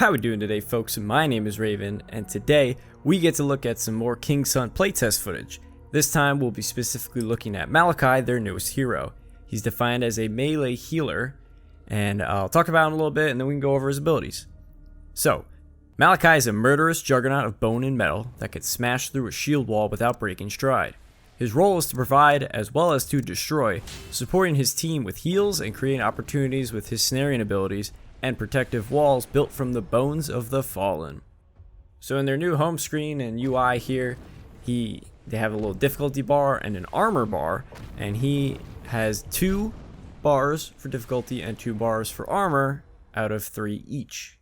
How we doing today, folks? My name is Raven, and today we get to look at some more Kingshunt playtest footage. This time we'll be specifically looking at Malakai, their newest hero. He's defined as a melee healer, and I'll talk about him a little bit and then we can go over his abilities. So, Malakai is a murderous juggernaut of bone and metal that can smash through a shield wall without breaking stride. His role is to provide as well as to destroy, supporting his team with heals and creating opportunities with his snaring abilities and protective walls built from the bones of the fallen. So in their new home screen and UI here, they have a little difficulty bar and an armor bar, and he has 2 bars for difficulty and 2 bars for armor out of 3 each.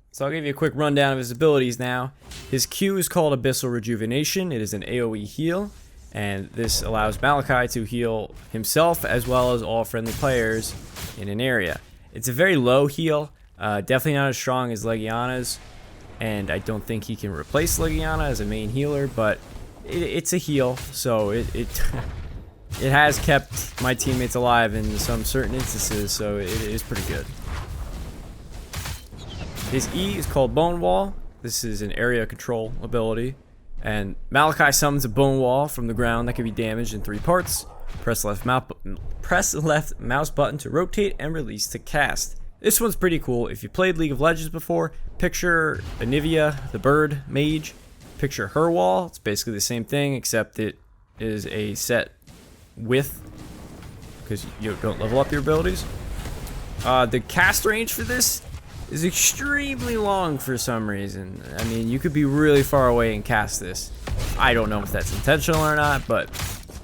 So I'll give you a quick rundown of his abilities now. His Q is called Abyssal Rejuvenation. It is an AoE heal, and this allows Malakai to heal himself as well as all friendly players in an area. It's a very low heal, definitely not as strong as Legiana's, and I don't think he can replace Legiana as a main healer, but it's a heal, so it has kept my teammates alive in some certain instances, so it is pretty good. His E is called Bone Wall. This is an area control ability, and Malakai summons a bone wall from the ground that can be damaged in 3 parts. Press left mouse button to rotate and release to cast. This one's pretty cool. If you played League of Legends before, picture Anivia, the bird mage. Picture her wall. It's basically the same thing, except it is a set width because you don't level up your abilities. The cast range for this is extremely long for some reason. I mean, you could be really far away and cast this. I don't know if that's intentional or not, but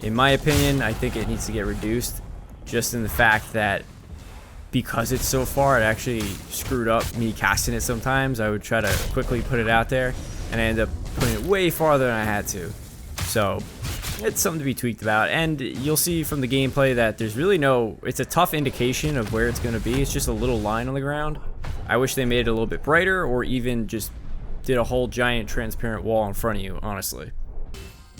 in my opinion, I think it needs to get reduced, just in the fact that because it's so far, it actually screwed up me casting it sometimes. I would try to quickly put it out there, and I end up putting it way farther than I had to. So it's something to be tweaked about, and you'll see from the gameplay that there's really it's a tough indication of where it's going to be. It's just a little line on the ground. I wish they made it a little bit brighter, or even just did a whole giant transparent wall in front of you, honestly.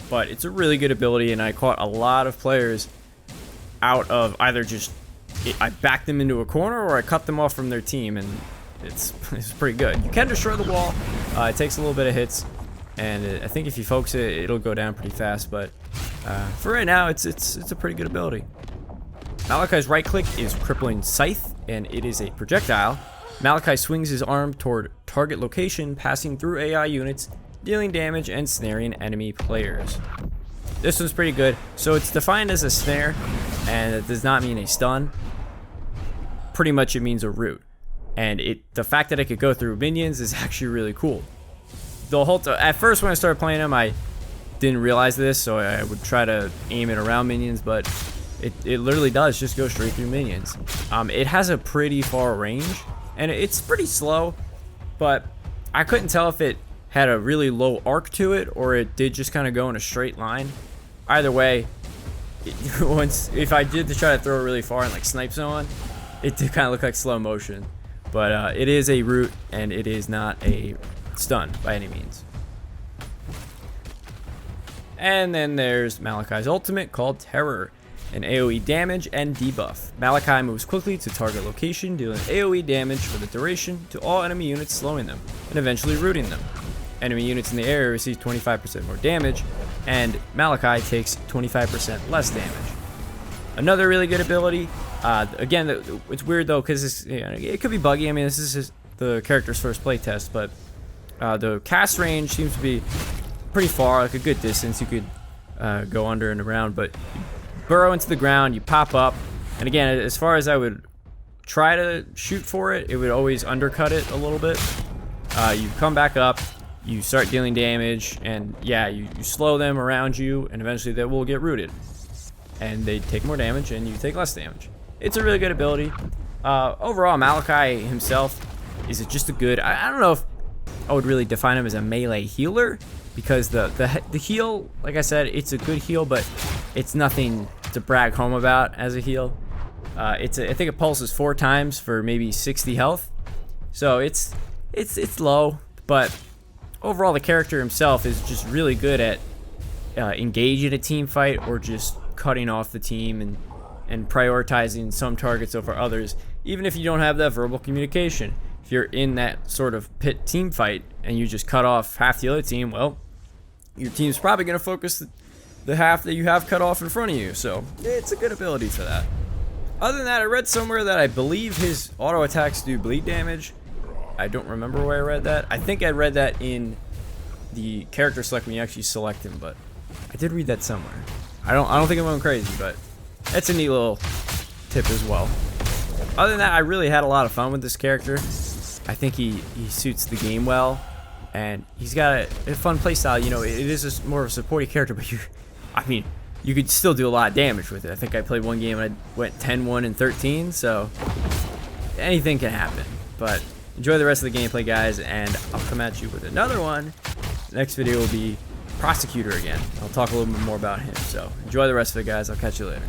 But it's a really good ability, and I caught a lot of players out of either I backed them into a corner or I cut them off from their team, and it's pretty good. You can destroy the wall. It takes a little bit of hits, and I think if you focus it, it'll go down pretty fast. But for right now, it's a pretty good ability. Malakai's right click is Crippling Scythe, and it is a projectile. Malakai swings his arm toward target location, passing through AI units, dealing damage and snaring enemy players. This one's pretty good. So it's defined as a snare, and it does not mean a stun. Pretty much it means a root. And the fact that it could go through minions is actually really cool. At first when I started playing him, I didn't realize this, so I would try to aim it around minions, but it literally does just go straight through minions. It has a pretty far range, and it's pretty slow, but I couldn't tell if it had a really low arc to it or it did just kind of go in a straight line. Either way, if I did to try to throw it really far and like snipe someone, it did kind of look like slow motion. But it is a root, and it is not a stun by any means. And then there's Malakai's ultimate called Terror, an AoE damage and debuff. Malakai moves quickly to target location, dealing AoE damage for the duration to all enemy units, slowing them and eventually rooting them. Enemy units in the area receive 25% more damage, and Malakai takes 25% less damage. Another really good ability. Again, it's weird though, because it could be buggy. I mean, this is the character's first playtest, but the cast range seems to be pretty far, like a good distance. You could go under and around, but you burrow into the ground, you pop up, and again, as far as I would try to shoot for it, it would always undercut it a little bit. You come back up, you start dealing damage, and yeah, you slow them around you, and eventually they will get rooted. And they take more damage, and you take less damage. It's a really good ability. Overall, Malakai himself is just a good... I don't know if I would really define him as a melee healer, because the heal, like I said, it's a good heal, but it's nothing to brag home about as a heal. I think it pulses 4 times for maybe 60 health. So it's low, but overall the character himself is just really good at engaging a team fight or just cutting off the team and prioritizing some targets over others, even if you don't have that verbal communication. if you're in that sort of pit team fight and you just cut off half the other team, well, your team's probably going to focus the half that you have cut off in front of you. So it's a good ability for that. Other than that, I read somewhere that I believe his auto attacks do bleed damage. I don't remember where I read that. I think I read that in the character select when you actually select him, but I did read that somewhere. I don't think I'm going crazy, but it's a neat little tip as well. Other than that, I really had a lot of fun with this character. I think he suits the game well, and he's got a fun playstyle. You know, it is more of a supporting character, but you could still do a lot of damage with it. I think I played one game and I went 10-1 and 13, so anything can happen. But enjoy the rest of the gameplay, guys, and I'll come at you with another one. The next video will be Prosecutor again. I'll talk a little bit more about him. So enjoy the rest of it, guys. I'll catch you later.